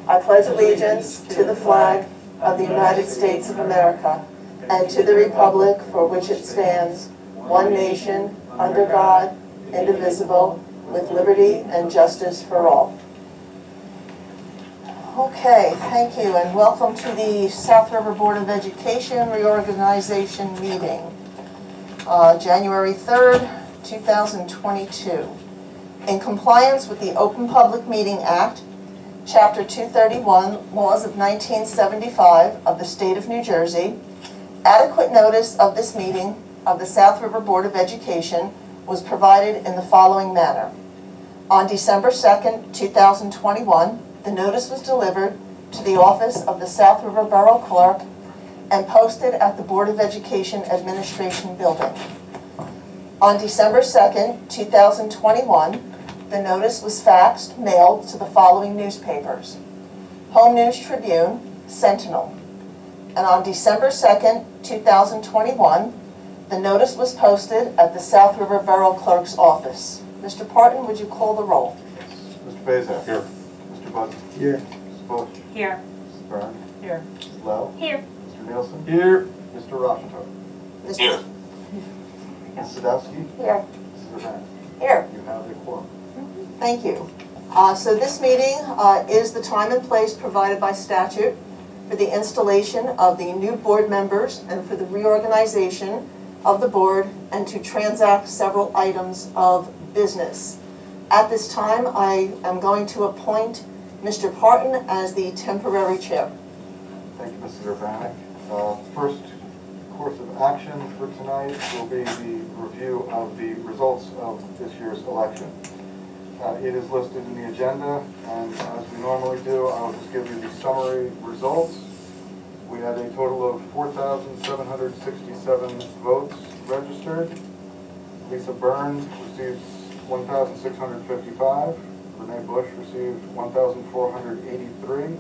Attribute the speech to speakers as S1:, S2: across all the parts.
S1: I pledge allegiance to the flag of the United States of America and to the republic for which it stands, one nation, under God, indivisible, with liberty and justice for all. Okay, thank you, and welcome to the South River Board of Education Reorganization meeting, January 3rd, 2022. In compliance with the Open Public Meeting Act, Chapter 231, Laws of 1975 of the State of New Jersey, adequate notice of this meeting of the South River Board of Education was provided in the following manner. On December 2nd, 2021, the notice was delivered to the office of the South River Borough Clerk and posted at the Board of Education Administration Building. On December 2nd, 2021, the notice was faxed, mailed to the following newspapers: Home News Tribune, Sentinel. And on December 2nd, 2021, the notice was posted at the South River Borough Clerk's office. Mr. Parton, would you call the roll?
S2: Mr. Bezak. Here. Mr. Bud.
S3: Here.
S2: Mrs. Bush.
S4: Here.
S2: Mrs. Byrne.
S4: Here.
S2: Mrs. Lowe.
S4: Here.
S2: Mr. Nielsen.
S3: Here.
S2: Mr. Rochenthal.
S1: Here.
S2: Ms. Sadowski.
S1: Here.
S2: Mrs. Urbana.
S1: Here.
S2: You have a quorum.
S1: Thank you. So this meeting is the time and place provided by statute for the installation of the new board members and for the reorganization of the board and to transact several items of business. At this time, I am going to appoint Mr. Parton as the temporary chair.
S2: Thank you, Mrs. Urbana. First course of action for tonight will be the review of the results of this year's election. It is listed in the agenda, and as we normally do, I'll just give you the summary results. We had a total of 4,767 votes registered. Lisa Byrne received 1,655. Renee Bush received 1,483.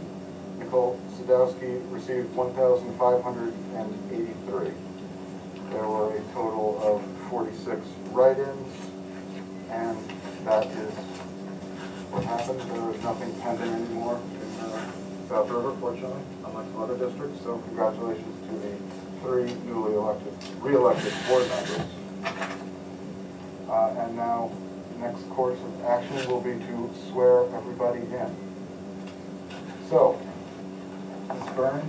S2: Nicole Sadowski received 1,583. There were a total of 46 write-ins, and that is what happened. There is nothing pending anymore in South River, fortunately, unlike some other districts. So congratulations to the 3 newly re-elected board members. And now, next course of action will be to swear everybody in. So, Ms. Byrne,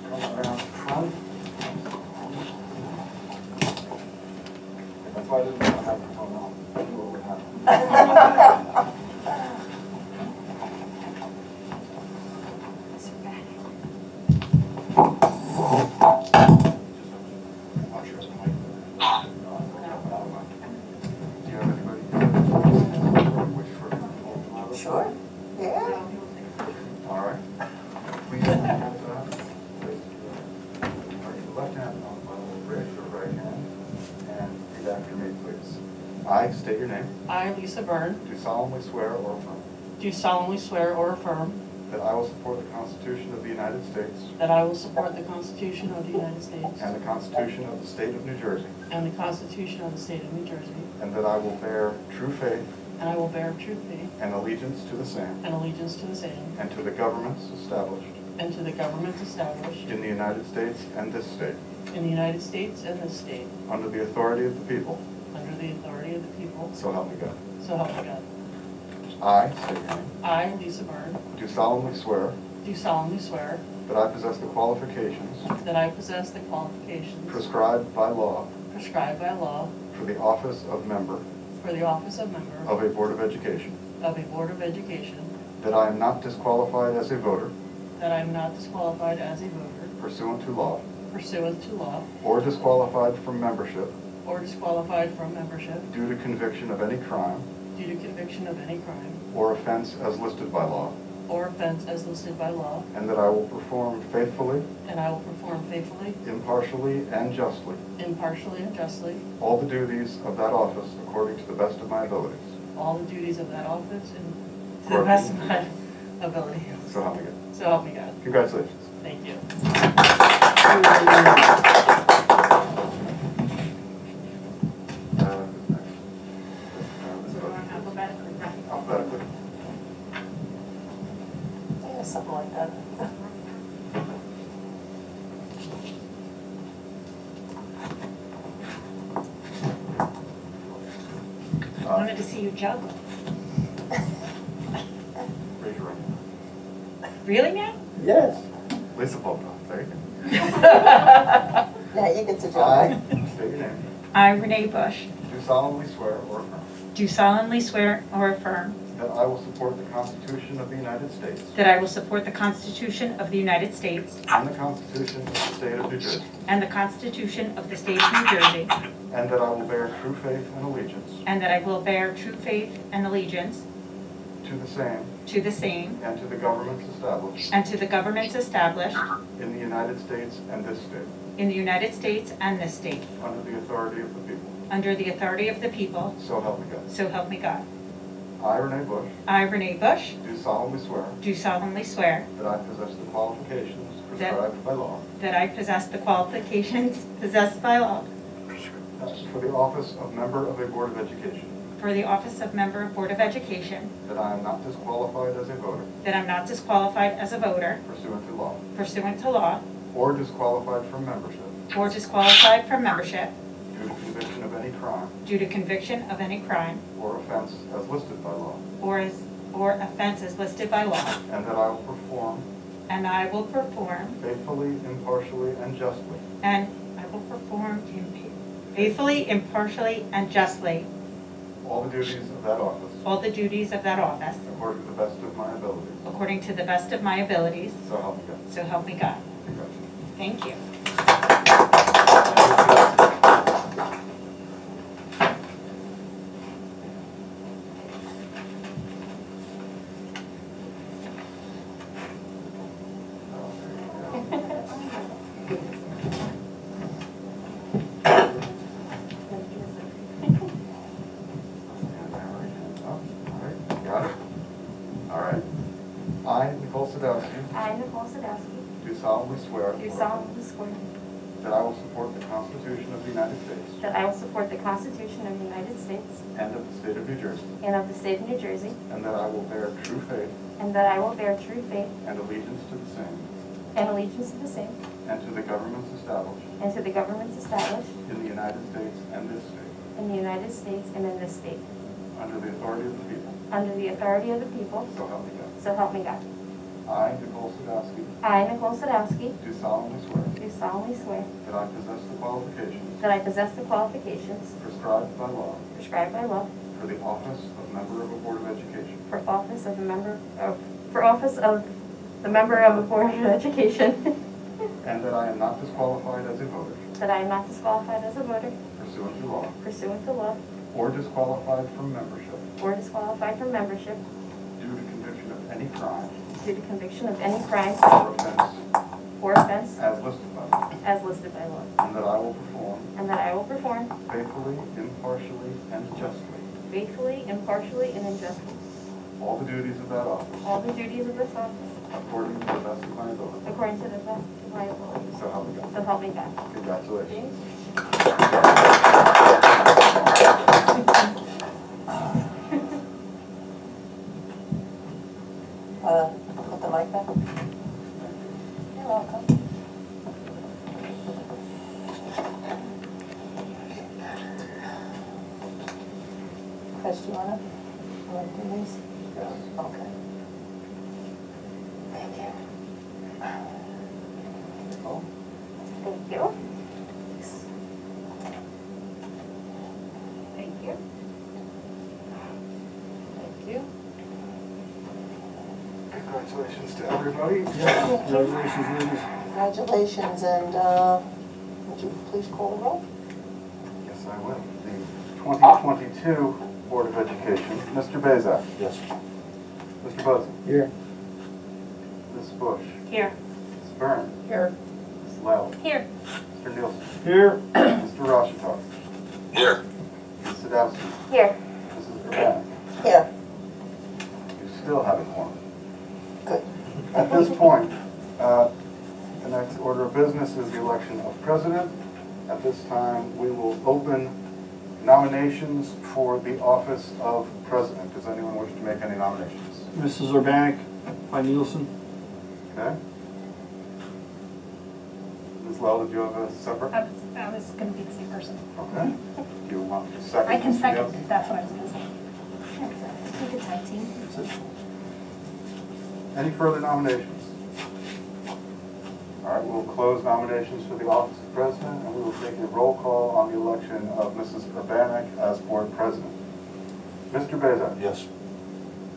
S2: come around front. That's why I didn't want to have the phone on. I knew what would happen. Do you have anybody wish for
S1: Sure. Yeah.
S2: All right. Please hold that. Place your left hand on the raise your right hand and repeat after me, please. I state your name.
S4: I, Lisa Byrne,
S2: Do solemnly swear or affirm
S4: do solemnly swear or affirm
S2: that I will support the Constitution of the United States
S4: that I will support the Constitution of the United States
S2: and the Constitution of the State of New Jersey,
S4: and the Constitution of the State of New Jersey,
S2: and that I will bear true faith
S4: and I will bear true faith
S2: and allegiance to the same
S4: and allegiance to the same
S2: and to the governments established
S4: and to the governments established
S2: in the United States and this state,
S4: in the United States and this state,
S2: under the authority of the people,
S4: under the authority of the people,
S2: so help me God.
S4: so help me God.
S2: I state your name.
S4: I, Lisa Byrne,
S2: Do solemnly swear
S4: do solemnly swear
S2: that I possess the qualifications
S4: that I possess the qualifications
S2: prescribed by law
S4: prescribed by law
S2: for the office of member
S4: for the office of member
S2: of a Board of Education,
S4: of a Board of Education,
S2: that I am not disqualified as a voter
S4: that I am not disqualified as a voter
S2: pursuant to law,
S4: pursuant to law,
S2: or disqualified from membership
S4: or disqualified from membership
S2: due to conviction of any crime
S4: due to conviction of any crime
S2: or offense as listed by law,
S4: or offense as listed by law,
S2: and that I will perform faithfully,
S4: and I will perform faithfully,
S2: impartially, and justly
S4: impartially, and justly
S2: all the duties of that office according to the best of my abilities.
S4: all the duties of that office and to the best of my ability.
S2: So help me God.
S4: So help me God.
S2: Congratulations.
S4: Thank you.
S2: Alphabetically.
S1: Yes. something like that.
S4: I wanted to see you juggle.
S2: Raise your right hand.
S4: Really now?
S3: Yes.
S2: Place the phone down. There you go.
S1: Now you get to
S2: I
S1: jump.
S2: state your name.
S4: I, Renee Bush,
S2: Do solemnly swear or affirm
S4: do solemnly swear or affirm
S2: that I will support the Constitution of the United States
S4: that I will support the Constitution of the United States
S2: and the Constitution of the State of New Jersey,
S4: and the Constitution of the State of New Jersey,
S2: and that I will bear true faith and allegiance
S4: and that I will bear true faith and allegiance
S2: to the same
S4: to the same
S2: and to the governments established
S4: and to the governments established
S2: in the United States and this state,
S4: in the United States and this state,
S2: under the authority of the people.
S4: under the authority of the people,
S2: So help me God.
S4: so help me God.
S2: I, Renee Bush,
S4: I, Renee Bush,
S2: do solemnly swear
S4: do solemnly swear
S2: that I possess the qualifications prescribed by law
S4: that I possess the qualifications possessed by law
S2: for the office of member of a Board of Education,
S4: for the office of member of Board of Education,
S2: that I am not disqualified as a voter
S4: that I'm not disqualified as a voter
S2: pursuant to law,
S4: pursuant to law,
S2: or disqualified from membership
S4: or disqualified from membership
S2: due to conviction of any crime
S4: due to conviction of any crime
S2: or offense as listed by law,
S4: or offense as listed by law,
S2: and that I will perform
S4: and I will perform
S2: faithfully, impartially, and justly
S4: faithfully, impartially, and justly
S2: all the duties of that office
S4: all the duties of that office
S2: according to the best of my abilities.
S4: according to the best of my abilities,
S2: So help me God.
S4: so help me God.
S2: Congratulations.
S4: Thank you.
S2: Got it? All right. I, Nicole Sadowski,
S5: I, Nicole Sadowski,
S2: do solemnly swear
S5: do solemnly swear
S2: that I will support the Constitution of the United States
S5: that I will support the Constitution of the United States
S2: and of the State of New Jersey,
S5: and of the State of New Jersey,
S2: and that I will bear true faith
S5: and that I will bear true faith
S2: and allegiance to the same
S5: and allegiance to the same,
S2: and to the governments established
S5: and to the governments established
S2: in the United States and this state,
S5: in the United States and in this state,
S2: under the authority of the people.
S5: under the authority of the people,
S2: So help me God.
S5: so help me God.
S2: I, Nicole Sadowski,
S5: I, Nicole Sadowski,
S2: do solemnly swear
S5: do solemnly swear
S2: that I possess the qualifications
S5: that I possess the qualifications
S2: prescribed by law
S5: prescribed by law
S2: for the office of member of a Board of Education,
S5: for office of the member of a Board of Education,
S2: and that I am not disqualified as a voter
S5: that I am not disqualified as a voter
S2: pursuant to law,
S5: pursuant to law,
S2: or disqualified from membership
S5: or disqualified from membership
S2: due to conviction of any crime
S5: due to conviction of any crime
S2: or offense
S5: or offense
S2: as listed by law,
S5: as listed by law,
S2: and that I will perform
S5: and that I will perform
S2: faithfully, impartially, and justly
S5: faithfully, impartially, and justly
S2: all the duties of that office
S5: all the duties of this office
S2: according to the best of my ability.
S5: according to the best of my ability.
S2: So help me God.
S5: So help me God.
S2: Congratulations.
S1: Put the mic back. You're welcome. Chris, do you wanna do these? Okay. Thank you.
S2: Oh,
S5: Thank you. Thank you.
S1: Thank you.
S2: congratulations to everybody.
S3: Congratulations, ladies.
S1: Congratulations, and would you please call the roll?
S2: Yes, I will. The 2022 Board of Education, Mr. Bezak,
S3: Yes.
S2: Mr. Buzzin,
S3: Here.
S2: Ms. Bush,
S4: Here.
S2: Ms. Byrne,
S1: Here.
S2: Ms. Lally,
S4: Here.
S2: Mr. Nielsen,
S3: Here.
S2: Mr. Rashatar,
S6: Here.
S2: Ms. Sadowski,
S5: Here.
S2: Mrs. Urbanic.
S1: Here.
S2: You still have a quorum.
S1: Good.
S2: At this point, the next order of business is the election of president. At this time, we will open nominations for the office of president. Does anyone wish to make any nominations?
S3: Mrs. Urbanic by Nielsen.
S2: Okay. Ms. Lell, did you have a separate?
S6: I was going to be the same person.
S2: Okay. Do you want to second?
S6: I can
S2: Mr.
S6: second
S2: Nielsen?
S6: it, that's what I was going to say.
S5: We could tag team.
S2: Any further nominations? All right, we'll close nominations for the office of president, and we will take a roll call on the election of Mrs. Urbanek as board president. Mr. Bezak?
S7: Yes.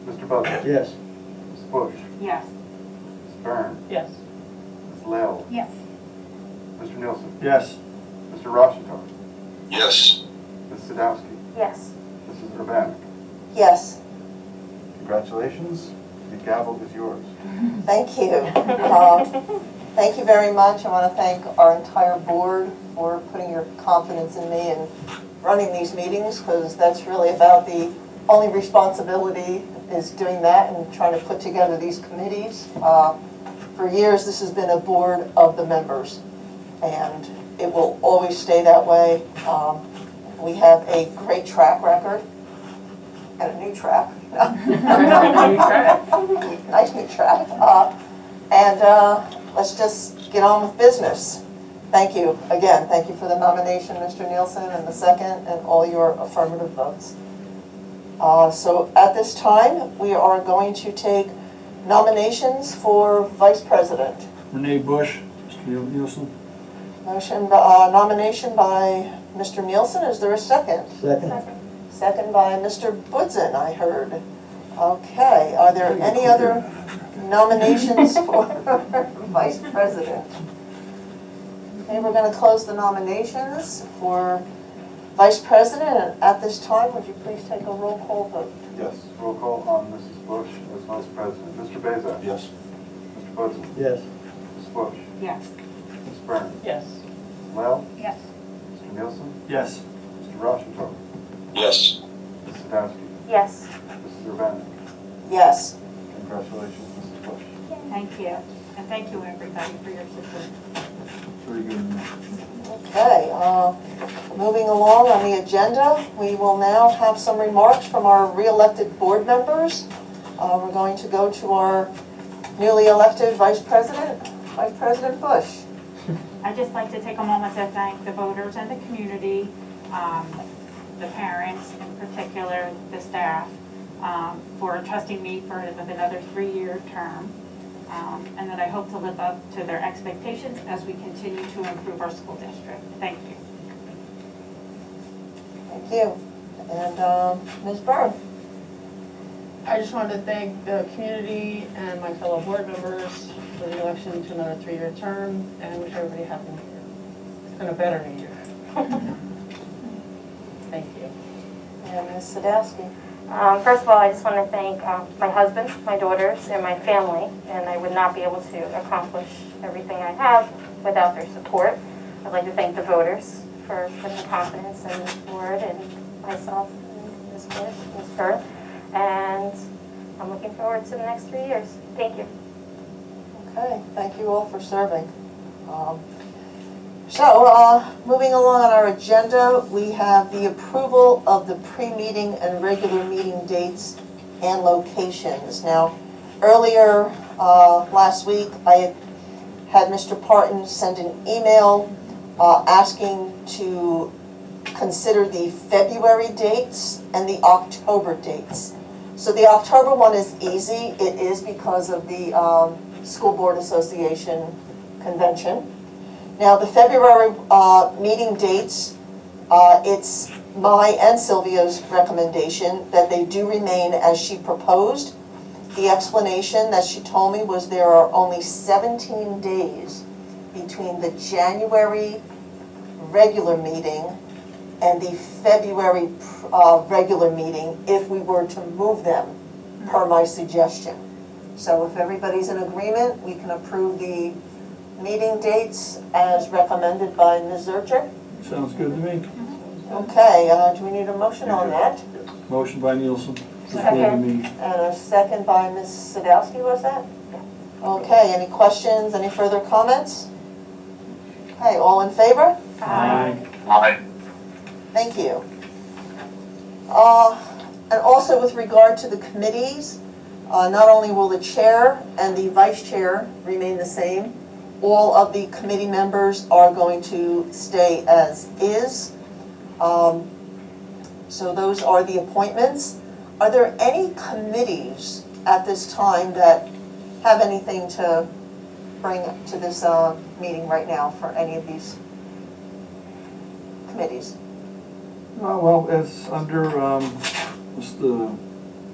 S2: Mr. Bugler?
S3: Yes.
S2: Ms. Bush?
S4: Yes.
S2: Ms. Byrne?
S4: Yes.
S2: Ms. Lell?
S6: Yes.
S2: Mr. Nielsen?
S3: Yes.
S2: Mr. Roshenthal?
S7: Yes.
S2: Ms. Sadowski?
S5: Yes.
S2: Mrs. Urbanek?
S1: Yes,
S2: Congratulations. The gavel is yours.
S1: thank you. Thank you very much. I want to thank our entire board for putting your confidence in me and running these meetings, because that's really about the only responsibility is doing that and trying to put together these committees. For years, this has been a board of the members, and it will always stay that way. We have a great track record and a new track. Nice new track. And let's just get on with business. Thank you again. Thank you for the nomination, Mr. Nielsen, and the second, and all your affirmative votes. So at this time, we are going to take nominations for vice president.
S3: Renee Bush, Mr. Nielsen.
S1: Nomination by Mr. Nielsen. Is there a second?
S3: Second.
S1: Second by Mr. Budzen, I heard. Okay, are there any other nominations for vice president? Okay, we're going to close the nominations for vice president, and at this time, would you please take a roll call vote?
S2: Yes, roll call on Mrs. Bush as vice president. Mr. Bezak?
S7: Yes.
S2: Mr. Budzen?
S3: Yes.
S2: Ms. Bush?
S4: Yes.
S2: Ms. Byrne?
S4: Yes.
S2: Ms. Lell?
S6: Yes.
S2: Mr. Nielsen?
S3: Yes.
S2: Mr. Roshenthal?
S7: Yes.
S2: Ms. Sadowski?
S5: Yes.
S2: Mrs. Urbanek?
S1: Yes.
S2: Congratulations, Mrs. Bush.
S4: Thank you. And thank you, everybody, for your support.
S3: Very good.
S1: Okay, moving along on the agenda, we will now have some remarks from our re-elected board members. We're going to go to our newly elected Vice President Bush.
S8: I'd just like to take a moment to thank the voters and the community, the parents in particular, the staff, for trusting me for another 3-year term. And that I hope to live up to their expectations as we continue to improve our school district. Thank you.
S1: Thank you. And Ms. Byrne?
S9: I just wanted to thank the community and my fellow board members for the election to another 3-year term, and wish everybody a happy new year and a better new year. Thank you.
S1: And Ms. Sadowski?
S5: First of all, I just want to thank my husband, my daughters, and my family, and I would not be able to accomplish everything I have without their support. I'd like to thank the voters for putting confidence in the board and myself and Ms. Bush, Ms. Byrne, and I'm looking forward to the next 3 years. Thank you.
S1: Okay, thank you all for serving. So, moving along on our agenda, we have the approval of the pre-meeting and regular meeting dates and locations. Now, earlier last week, I had Mr. Parton send an email asking to consider the February dates and the October dates. So the October one is easy. It is because of the School Board Association convention. Now, the February meeting dates, it's my and Sylvia's recommendation that they do remain as she proposed. The explanation that she told me was there are only 17 days between the January regular meeting and the February regular meeting if we were to move them, per my suggestion. So if everybody's in agreement, we can approve the meeting dates as recommended by Ms. Zurcher.
S3: Sounds good to me.
S1: Okay, do we need a motion on that?
S3: Motion by Nielsen.
S5: Second.
S1: And a second by Ms. Sadowski, was that? Okay, any questions, any further comments? Okay, all in favor?
S3: Aye.
S7: Aye.
S1: Thank you. And also with regard to the committees, Not only will the chair and the vice chair remain the same, all of the committee members are going to stay as is. So those are the appointments. Are there any committees at this time that have anything to bring to this meeting right now for any of these committees?
S3: Well, as under just the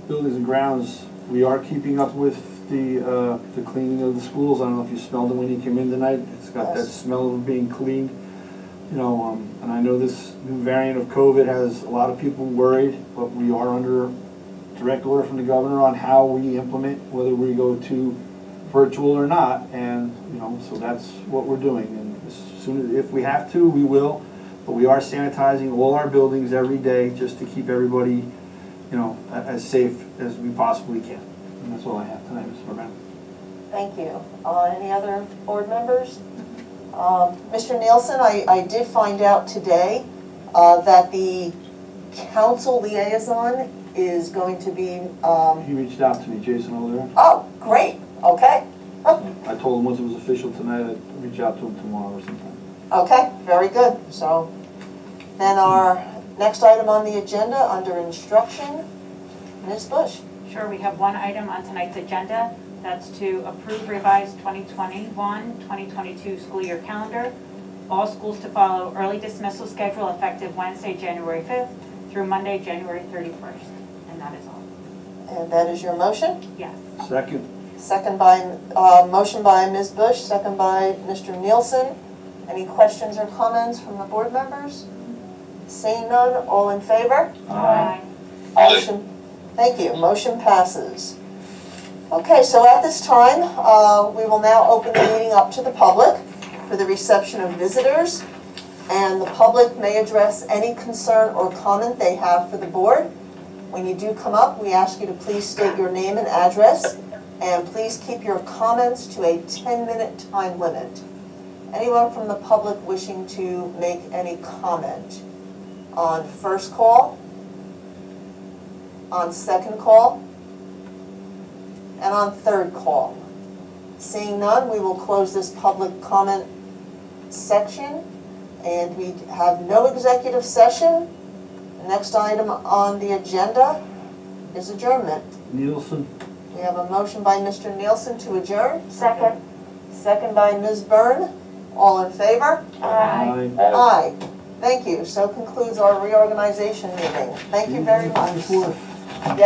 S3: buildings and grounds, we are keeping up with the cleaning of the schools. I don't know if you smelled it when you came in tonight. It's got that
S1: Yes.
S3: smell of being cleaned. You know, and I know this new variant of COVID has a lot of people worried, but we are under direct order from the governor on how we implement, whether we go to virtual or not. And, you know, so that's what we're doing. And as soon as, if we have to, we will. But we are sanitizing all our buildings every day just to keep everybody, you know, as safe as we possibly can. And that's all I have tonight, Mr. Morgan.
S1: Thank you. Any other board members? Mr. Nielsen, I did find out today that the council liaison is going to be,
S3: He reached out to me, Jason, over there.
S1: oh, great, okay.
S3: I told him once it was official tonight, I'd reach out to him tomorrow or sometime.
S1: Okay, very good. So then our next item on the agenda, under instruction, Ms. Bush.
S8: Sure, we have one item on tonight's agenda. That's to approve revised 2021-2022 school year calendar. All schools to follow early dismissal schedule effective Wednesday, January 5th through Monday, January 31st. And that is all.
S1: And that is your motion?
S8: Yes.
S3: Second.
S1: Second by, motion by Ms. Bush, second by Mr. Nielsen. Any questions or comments from the board members? Seeing none, all in favor?
S8: Aye.
S1: Motion, thank you, motion passes. Okay, so at this time, we will now open the meeting up to the public for the reception of visitors. And the public may address any concern or comment they have for the board. When you do come up, we ask you to please state your name and address, and please keep your comments to a 10-minute time limit. Anyone from the public wishing to make any comment on first call, on second call, and on third call? Seeing none, we will close this public comment section, and we have no executive session. The next item on the agenda is adjournment.
S3: Nielsen.
S1: We have a motion by Mr. Nielsen to adjourn,
S5: Second.
S1: second by Ms. Byrne. All in favor?
S3: Aye.
S1: Aye. Thank you. So concludes our reorganization meeting. Thank you very much.
S3: 24th.
S1: Yes.